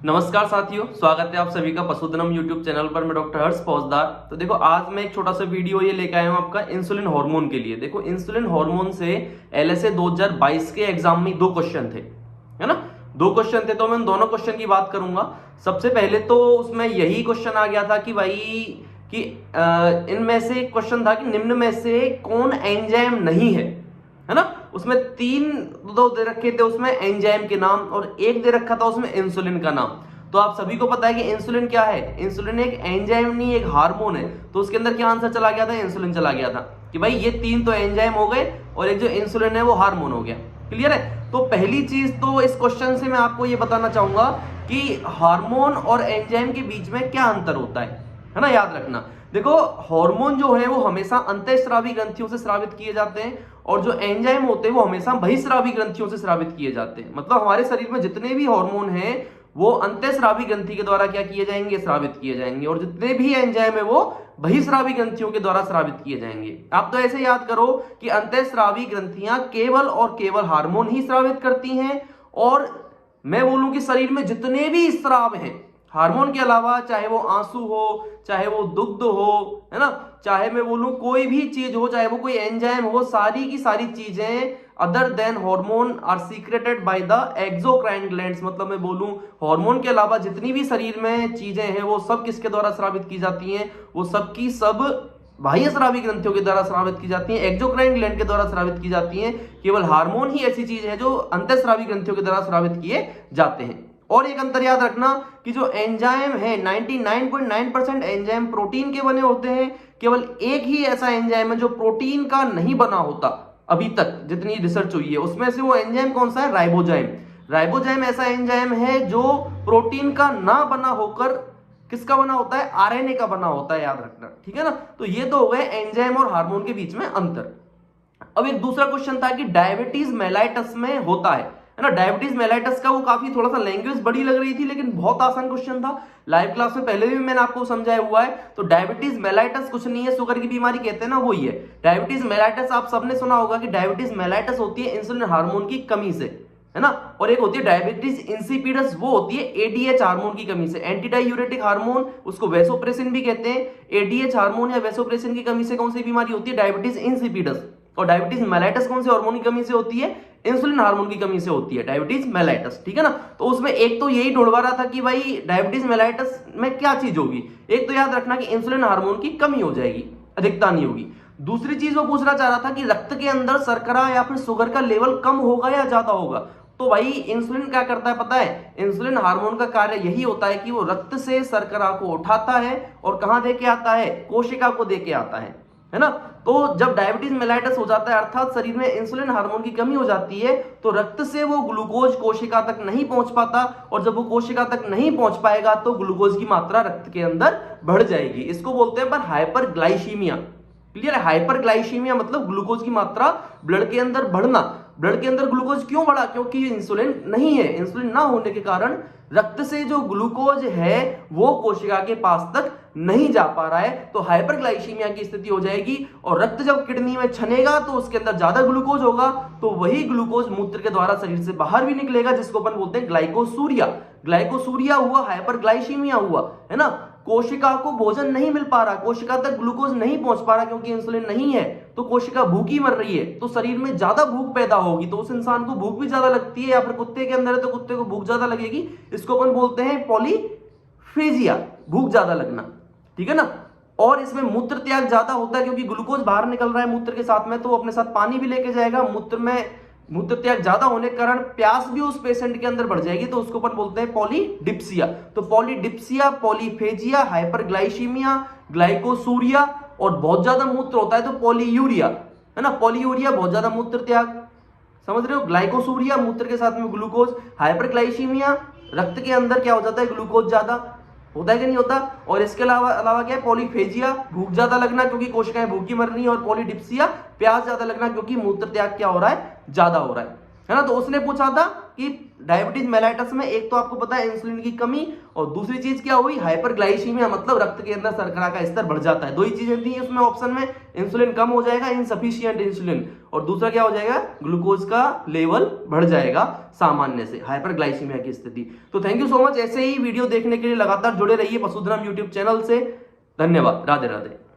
नमस्कार साथियों, स्वागत है आप सभी का पशुधनम यूट्यूब चैनल पर। मैं डॉक्टर हर्ष फौजदार। तो देखो, आज मैं एक छोटा सा वीडियो ये लेकर आया हूं आपका इंसुलिन हार्मोन के लिए। देखो, इंसुलिन हार्मोन से एलएसए 2022 के एग्जाम में 2 क्वेश्चन थे, है ना। 2 क्वेश्चन थे, तो मैं उन दोनों क्वेश्चन की बात करूंगा। सबसे पहले तो उसमें यही क्वेश्चन आ गया था कि भाई कि इनमें से एक क्वेश्चन था कि निम्न में से कौन एंजाइम नहीं है ना। उसमें 3 दो दे रखे थे, उसमें एंजाइम के नाम, और एक दे रखा था उसमें इंसुलिन का नाम। तो आप सभी को पता है कि इंसुलिन क्या है। इंसुलिन एक एंजाइम नहीं, एक हार्मोन है। तो उसके अंदर क्या आंसर चला गया था, इंसुलिन चला गया था कि भाई ये 3 तो एंजाइम हो गए और एक जो इंसुलिन है वो हार्मोन हो गया। क्लियर है। तो पहली चीज तो इस क्वेश्चन से मैं आपको ये बताना चाहूंगा कि हार्मोन और एंजाइम के बीच में क्या अंतर होता है ना। याद रखना, देखो हार्मोन जो है वो हमेशा अंतःस्रावी ग्रंथियों से स्रावित किए जाते हैं, और जो एंजाइम होते हैं वो हमेशा बहिस्रावी ग्रंथियों से स्रावित किए जाते हैं। मतलब हमारे शरीर में जितने भी हार्मोन हैं वो अंतःस्रावी ग्रंथि के द्वारा क्या किए जाएंगे, स्रावित किए जाएंगे, और जितने भी एंजाइम है वो बहिस्रावी ग्रंथियों के द्वारा स्रावित किए जाएंगे। आप तो ऐसे याद करो कि अंतःस्रावी ग्रंथियां केवल और केवल हार्मोन ही स्रावित करती हैं, और मैं बोलूं कि शरीर में जितने भी स्राव हैं हार्मोन के अलावा, चाहे वो आंसू हो, चाहे वो दुग्ध हो, है ना, चाहे मैं बोलूं कोई भी चीज हो, चाहे वो कोई एंजाइम हो, सारी की सारी चीजें other than hormone are secreted by the exocrine glands. मतलब मैं बोलूं हार्मोन के अलावा जितनी भी शरीर में चीजें हैं वो सब किसके द्वारा स्रावित की जाती हैं, वो सब की सब बाह्य स्रावी ग्रंथियों के द्वारा स्रावित की जाती हैं, एक्सोक्राइन ग्लैंड के द्वारा स्रावित की जाती हैं। केवल हार्मोन ही ऐसी चीज है जो अंतःस्रावी ग्रंथियों के द्वारा स्रावित किए जाते हैं। और एक अंतर याद रखना कि जो एंजाइम है 99.9% एंजाइम प्रोटीन के बने होते हैं। केवल एक ही ऐसा एंजाइम है जो प्रोटीन का नहीं बना होता। अभी तक जितनी रिसर्च हुई है उसमें से वो एंजाइम कौन सा है, राइबोजाइम। राइबोजाइम ऐसा एंजाइम है जो प्रोटीन का ना बना होकर किसका बना होता है, आरएनए का बना होता है। याद रखना, ठीक है ना। तो ये तो हो गए एंजाइम और हार्मोन के बीच में अंतर। अब एक दूसरा क्वेश्चन था कि डायबिटीज मेलाइटस में होता है ना। डायबिटीज मेलाइटस का वो काफी थोड़ा सा लैंग्वेज बड़ी लग रही थी, लेकिन बहुत आसान क्वेश्चन था। लाइव क्लास में पहले भी मैंने आपको समझाया हुआ है। तो डायबिटीज मेलाइटस कुछ नहीं है, शुगर की बीमारी कहते हैं ना, वही है डायबिटीज मेलाइटस। आप सबने सुना होगा कि डायबिटीज मेलाइटस होती है इंसुलिन हार्मोन की कमी से, है ना। और एक होती है डायबिटीज इंसिपिडस, वो होती है एडीएच हार्मोन की कमी से, एंटी डायूरेटिक हार्मोन, उसको वेसोप्रेसिन भी कहते हैं। एडीएच हार्मोन या वेसोप्रेसिन की कमी से कौन सी बीमारी होती है, डायबिटीज इंसिपिडस। और डायबिटीज मेलाइटस कौन से हार्मोन की कमी से होती है, इंसुलिन हार्मोन की कमी से होती है डायबिटीज मेलाइटस, ठीक है ना। तो उसमें एक तो यही ढूंढवा रहा था कि भाई डायबिटीज मेलाइटस में क्या चीज होगी। एक तो याद रखना कि इंसुलिन हार्मोन की कमी हो जाएगी, अधिकता नहीं होगी। दूसरी चीज वो पूछना चाह रहा था कि रक्त के अंदर शर्करा या फिर शुगर का लेवल कम होगा या ज्यादा होगा। तो भाई इंसुलिन क्या करता है पता है, इंसुलिन हार्मोन का कार्य यही होता है कि वो रक्त से शर्करा को उठाता है और कहां दे के आता है, कोशिका को दे के आता है ना। तो जब डायबिटीज मेलाइटस हो जाता है अर्थात शरीर में इंसुलिन हार्मोन की कमी हो जाती है, तो रक्त से वो ग्लूकोज कोशिका तक नहीं पहुंच पाता, और जब वो कोशिका तक नहीं पहुंच पाएगा तो ग्लूकोज की मात्रा रक्त के अंदर बढ़ जाएगी। इसको बोलते हैं पर हाइपरग्लाइसीमिया। क्लियर है। हाइपरग्लाइसीमिया मतलब ग्लूकोज की मात्रा ब्लड के अंदर बढ़ना। ब्लड के अंदर ग्लूकोज क्यों बढ़ा, क्योंकि इंसुलिन नहीं है। इंसुलिन ना होने के कारण रक्त से जो ग्लूकोज है वो कोशिका के पास तक नहीं जा पा रहा है, तो हाइपरग्लाइसीमिया की स्थिति हो जाएगी। और रक्त जब किडनी में छनेगा तो उसके अंदर ज्यादा ग्लूकोज होगा, तो वही ग्लूकोज मूत्र के द्वारा शरीर से बाहर भी निकलेगा, जिसको अपन बोलते हैं ग्लाइकोसूरिया। ग्लाइकोसूरिया हुआ, हाइपरग्लाइसीमिया हुआ, है ना। कोशिका को भोजन नहीं मिल पा रहा, कोशिका तक ग्लूकोज नहीं पहुंच पा रहा क्योंकि इंसुलिन नहीं है, तो कोशिका भूखी मर रही है, तो शरीर में ज्यादा भूख पैदा होगी, तो उस इंसान को भूख भी ज्यादा लगती है। या फिर कुत्ते के अंदर है तो कुत्ते को भूख ज्यादा लगेगी, इसको अपन बोलते हैं पॉलीफेजिया, भूख ज्यादा लगना, ठीक है ना। और इसमें मूत्र त्याग ज्यादा होता है क्योंकि ग्लूकोज बाहर निकल रहा है मूत्र के साथ में, तो अपने साथ पानी भी लेके जाएगा। मूत्र त्याग ज्यादा होने के कारण प्यास भी उस पेशेंट के अंदर बढ़ जाएगी, तो उसको अपन बोलते हैं पॉलीडिप्सिया। तो पॉलीडिप्सिया, पॉलीफेजिया, हाइपरग्लाइसीमिया, ग्लाइकोसूरिया, और बहुत ज्यादा मूत्र होता है तो पॉलीयूरिया, है ना। पॉलीयूरिया बहुत ज्यादा मूत्र त्याग, समझ रहे हो। ग्लाइकोसूरिया मूत्र के साथ में ग्लूकोज, हाइपरग्लाइसीमिया रक्त के अंदर क्या हो जाता है, ग्लूकोज ज्यादा होता है कि नहीं होता। और इसके अलावा क्या है, पॉलीफेजिया भूख ज्यादा लगना क्योंकि कोशिकाएं भूखी मर रही है, और पॉलीडिप्सिया प्यास ज्यादा लगना क्योंकि मूत्र त्याग क्या हो रहा है, ज्यादा हो रहा है ना। तो उसने पूछा था कि डायबिटीज मेलाइटस में एक तो आपको पता है इंसुलिन की कमी, और दूसरी चीज क्या हुई, हाइपरग्लाइसीमिया, मतलब रक्त के अंदर शर्करा का स्तर बढ़ जाता है। दो ही चीजें थी उसमें ऑप्शन में, इंसुलिन कम हो जाएगा, इनसफिशिएंट इंसुलिन, और दूसरा क्या हो जाएगा, ग्लूकोज का लेवल बढ़ जाएगा सामान्य से, हाइपरग्लाइसीमिया की स्थिति। तो थैंक यू सो मच, ऐसे ही वीडियो देखने के लिए लगातार जुड़े रहिए पशुधनम यूट्यूब चैनल से। धन्यवाद, राधे राधे।